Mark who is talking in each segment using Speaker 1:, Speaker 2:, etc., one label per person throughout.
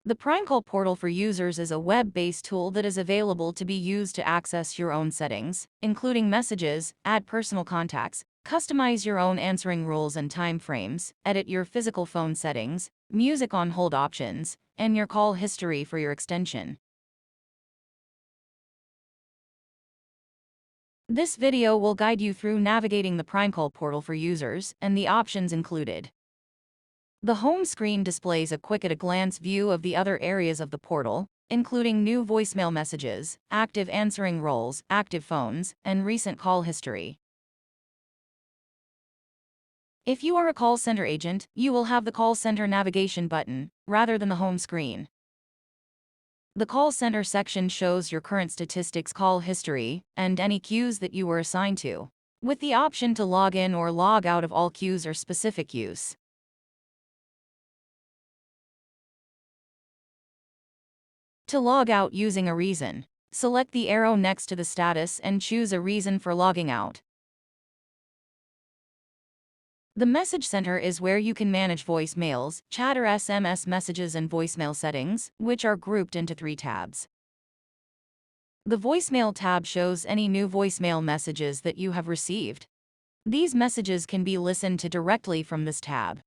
Speaker 1: The PrimeCall portal for users is a web-based tool that is available to be used to access your own settings, including messages, add personal contacts, customize your own answering rules and time frames, edit your physical phone settings, music on hold options, and your call history for your extension. This video will guide you through navigating the PrimeCall portal for users and the options included. The home screen displays a quick at-a-glance view of the other areas of the portal, including new voicemail messages, active answering roles, active phones, and recent call history. If you are a call center agent, you will have the call center navigation button, rather than the home screen. The call center section shows your current statistics, call history, and any queues that you were assigned to, with the option to log in or log out of all queues or specific use. To log out using a reason, select the arrow next to the status and choose a reason for logging out. The Message Center is where you can manage voicemails, chat or SMS messages and voicemail settings, which are grouped into 3 tabs. The Voicemail tab shows any new voicemail messages that you have received. These messages can be listened to directly from this tab.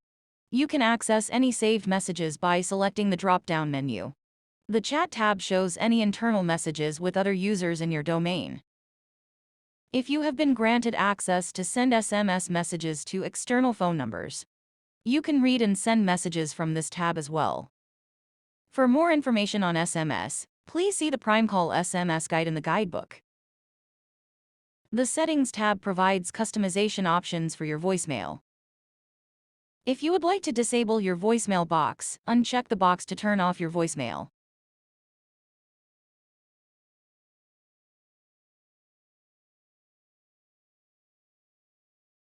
Speaker 1: You can access any saved messages by selecting the drop-down menu. The Chat tab shows any internal messages with other users in your domain. If you have been granted access to send SMS messages to external phone numbers, you can read and send messages from this tab as well. For more information on SMS, please see the PrimeCall SMS guide in the guidebook. The Settings tab provides customization options for your voicemail. If you would like to disable your voicemail box, uncheck the box to turn off your voicemail.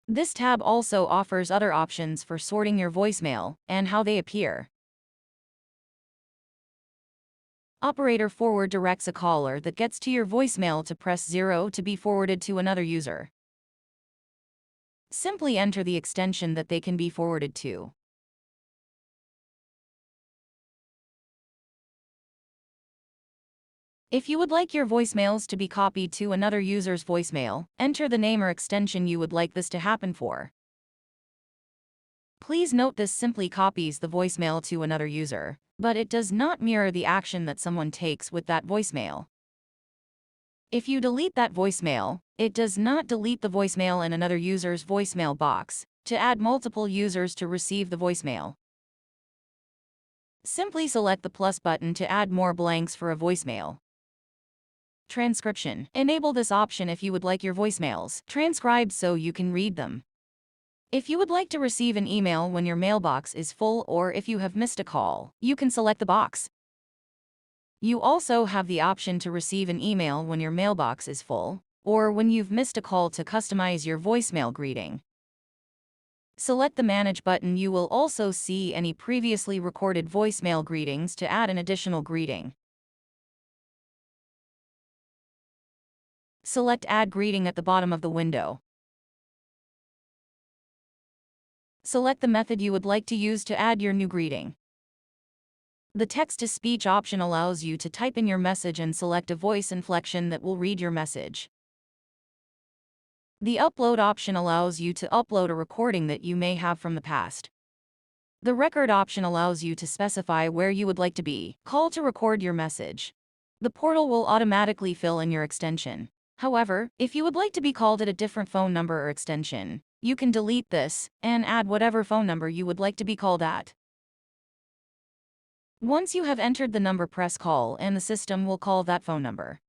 Speaker 1: This tab also offers other options for sorting your voicemail and how they appear. Operator forward directs a caller that gets to your voicemail to press 0 to be forwarded to another user. Simply enter the extension that they can be forwarded to. If you would like your voicemails to be copied to another user's voicemail, enter the name or extension you would like this to happen for. Please note this simply copies the voicemail to another user, but it does not mirror the action that someone takes with that voicemail. If you delete that voicemail, it does not delete the voicemail in another user's voicemail box to add multiple users to receive the voicemail. Simply select the plus button to add more blanks for a voicemail. Transcription. Enable this option if you would like your voicemails transcribed so you can read them. If you would like to receive an email when your mailbox is full or if you have missed a call, you can select the box. You also have the option to receive an email when your mailbox is full, or when you've missed a call to customize your voicemail greeting. Select the Manage button. You will also see any previously recorded voicemail greetings to add an additional greeting. Select Add Greeting at the bottom of the window. Select the method you would like to use to add your new greeting. The text-to-speech option allows you to type in your message and select a voice inflection that will read your message. The Upload option allows you to upload a recording that you may have from the past. The Record option allows you to specify where you would like to be called to record your message. The portal will automatically fill in your extension. However, if you would like to be called at a different phone number or extension, you can delete this and add whatever phone number you would like to be called at. Once you have entered the number, press call and the system will call that phone number.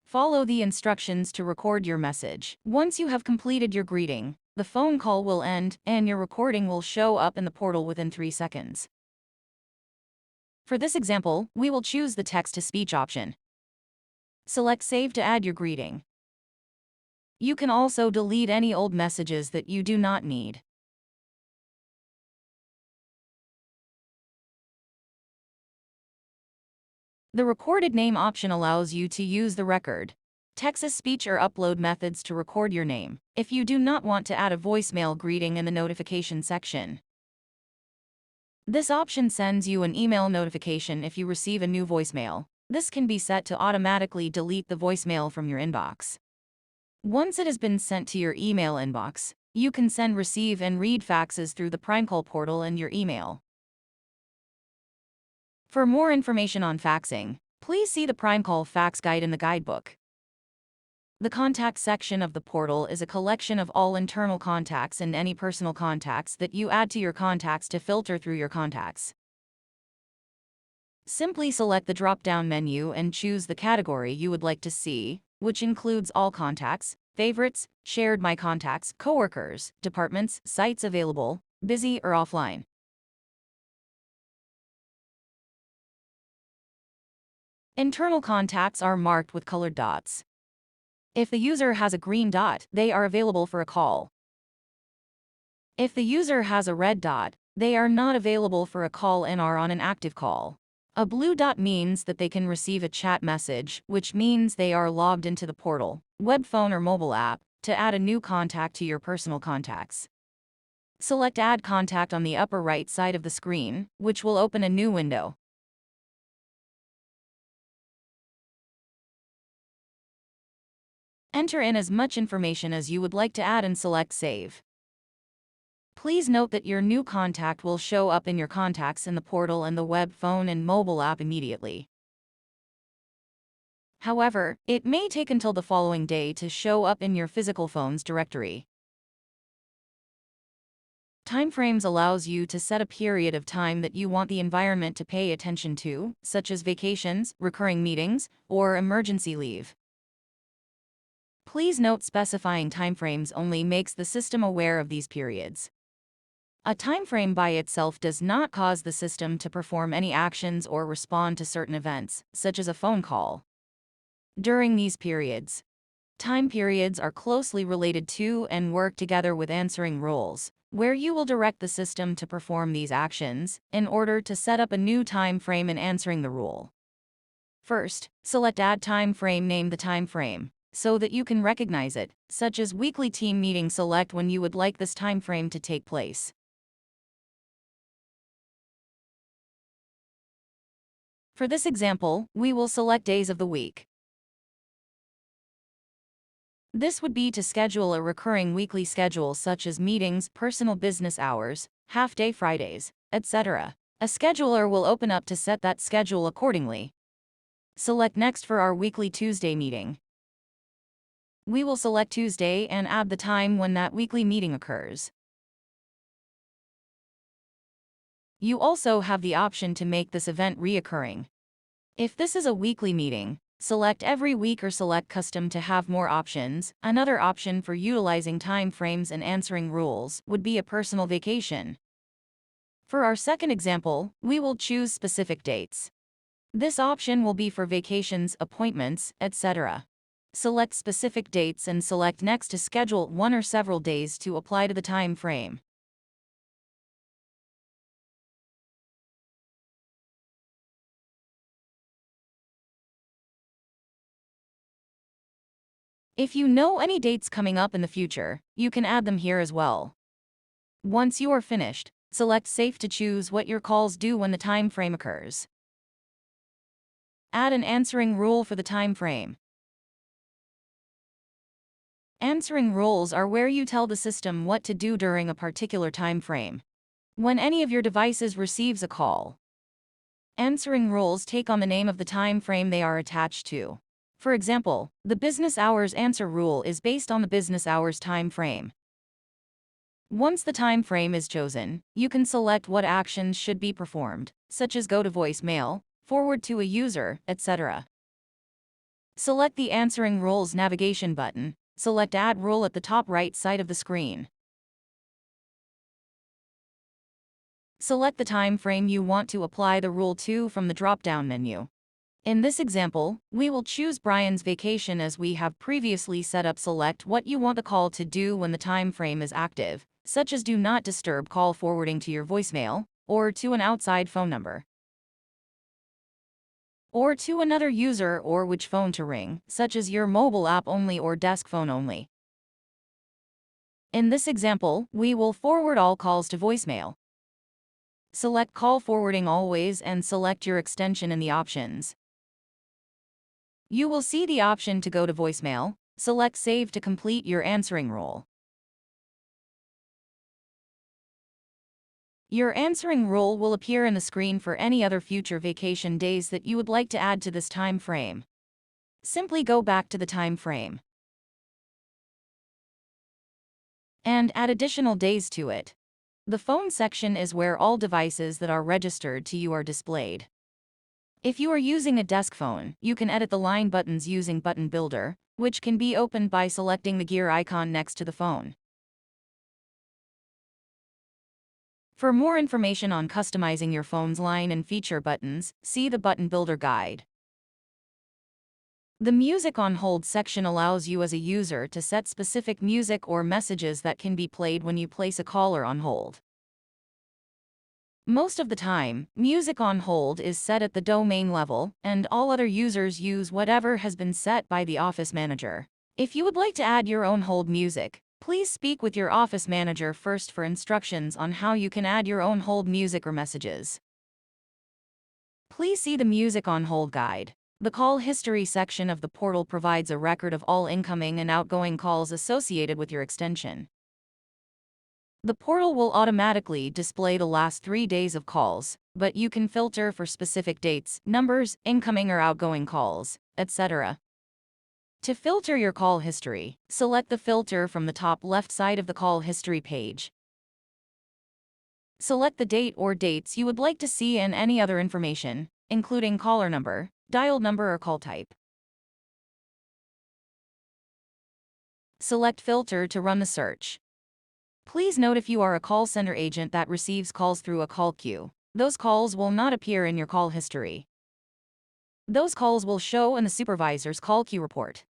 Speaker 1: Follow the instructions to record your message. Once you have completed your greeting, the phone call will end and your recording will show up in the portal within 3 seconds. For this example, we will choose the text-to-speech option. Select Save to add your greeting. You can also delete any old messages that you do not need. The Recorded Name option allows you to use the record, text-to-speech or upload methods to record your name, if you do not want to add a voicemail greeting in the notification section. This option sends you an email notification if you receive a new voicemail. This can be set to automatically delete the voicemail from your inbox. Once it has been sent to your email inbox, you can send, receive, and read faxes through the PrimeCall portal in your email. For more information on faxing, please see the PrimeCall fax guide in the guidebook. The contact section of the portal is a collection of all internal contacts and any personal contacts that you add to your contacts to filter through your contacts. Simply select the drop-down menu and choose the category you would like to see, which includes all contacts, favorites, shared, my contacts, coworkers, departments, sites available, busy or offline. Internal contacts are marked with colored dots. If the user has a green dot, they are available for a call. If the user has a red dot, they are not available for a call and are on an active call. A blue dot means that they can receive a chat message, which means they are logged into the portal, web phone or mobile app, to add a new contact to your personal contacts. Select Add Contact on the upper right side of the screen, which will open a new window. Enter in as much information as you would like to add and select Save. Please note that your new contact will show up in your contacts in the portal and the web phone and mobile app immediately. However, it may take until the following day to show up in your physical phone's directory. Timeframes allows you to set a period of time that you want the environment to pay attention to, such as vacations, recurring meetings, or emergency leave. Please note specifying timeframes only makes the system aware of these periods. A timeframe by itself does not cause the system to perform any actions or respond to certain events, such as a phone call. During these periods, time periods are closely related to and work together with answering rules, where you will direct the system to perform these actions in order to set up a new time frame in answering the rule. First, select Add Time Frame, name the time frame so that you can recognize it, such as weekly team meeting. Select when you would like this time frame to take place. For this example, we will select days of the week. This would be to schedule a recurring weekly schedule such as meetings, personal business hours, half-day Fridays, etc. A scheduler will open up to set that schedule accordingly. Select Next for our weekly Tuesday meeting. We will select Tuesday and add the time when that weekly meeting occurs. You also have the option to make this event reoccurring. If this is a weekly meeting, select every week or select custom to have more options. Another option for utilizing time frames and answering rules would be a personal vacation. For our second example, we will choose specific dates. This option will be for vacations, appointments, etc. Select specific dates and select Next to schedule one or several days to apply to the time frame. If you know any dates coming up in the future, you can add them here as well. Once you are finished, select Save to choose what your calls do when the time frame occurs. Add an answering rule for the time frame. Answering rules are where you tell the system what to do during a particular time frame. When any of your devices receives a call, answering rules take on the name of the time frame they are attached to. For example, the business hours answer rule is based on the business hours time frame. Once the time frame is chosen, you can select what actions should be performed, such as go to voicemail, forward to a user, etc. Select the Answering Rules navigation button. Select Add Rule at the top right side of the screen. Select the time frame you want to apply the rule to from the drop-down menu. In this example, we will choose Brian's vacation as we have previously set up. Select what you want the call to do when the time frame is active, such as do not disturb call forwarding to your voicemail, or to an outside phone number, or to another user, or which phone to ring, such as your mobile app only or desk phone only. In this example, we will forward all calls to voicemail. Select Call Forwarding Always and select your extension in the options. You will see the option to go to voicemail. Select Save to complete your answering role. Your answering role will appear in the screen for any other future vacation days that you would like to add to this time frame. Simply go back to the time frame and add additional days to it. The phone section is where all devices that are registered to you are displayed. If you are using a desk phone, you can edit the line buttons using Button Builder, which can be opened by selecting the gear icon next to the phone. For more information on customizing your phone's line and feature buttons, see the Button Builder guide. The Music on Hold section allows you as a user to set specific music or messages that can be played when you place a caller on hold. Most of the time, music on hold is set at the domain level, and all other users use whatever has been set by the office manager. If you would like to add your own hold music, please speak with your office manager first for instructions on how you can add your own hold music or messages. Please see the Music on Hold guide. The Call History section of the portal provides a record of all incoming and outgoing calls associated with your extension. The portal will automatically display the last 3 days of calls, but you can filter for specific dates, numbers, incoming or outgoing calls, etc. To filter your call history, select the filter from the top left side of the call history page. Select the date or dates you would like to see and any other information, including caller number, dialed number or call type. Select Filter to run the search. Please note if you are a call center agent that receives calls through a call queue, those calls will not appear in your call history. Those calls will show in the supervisor's call queue report.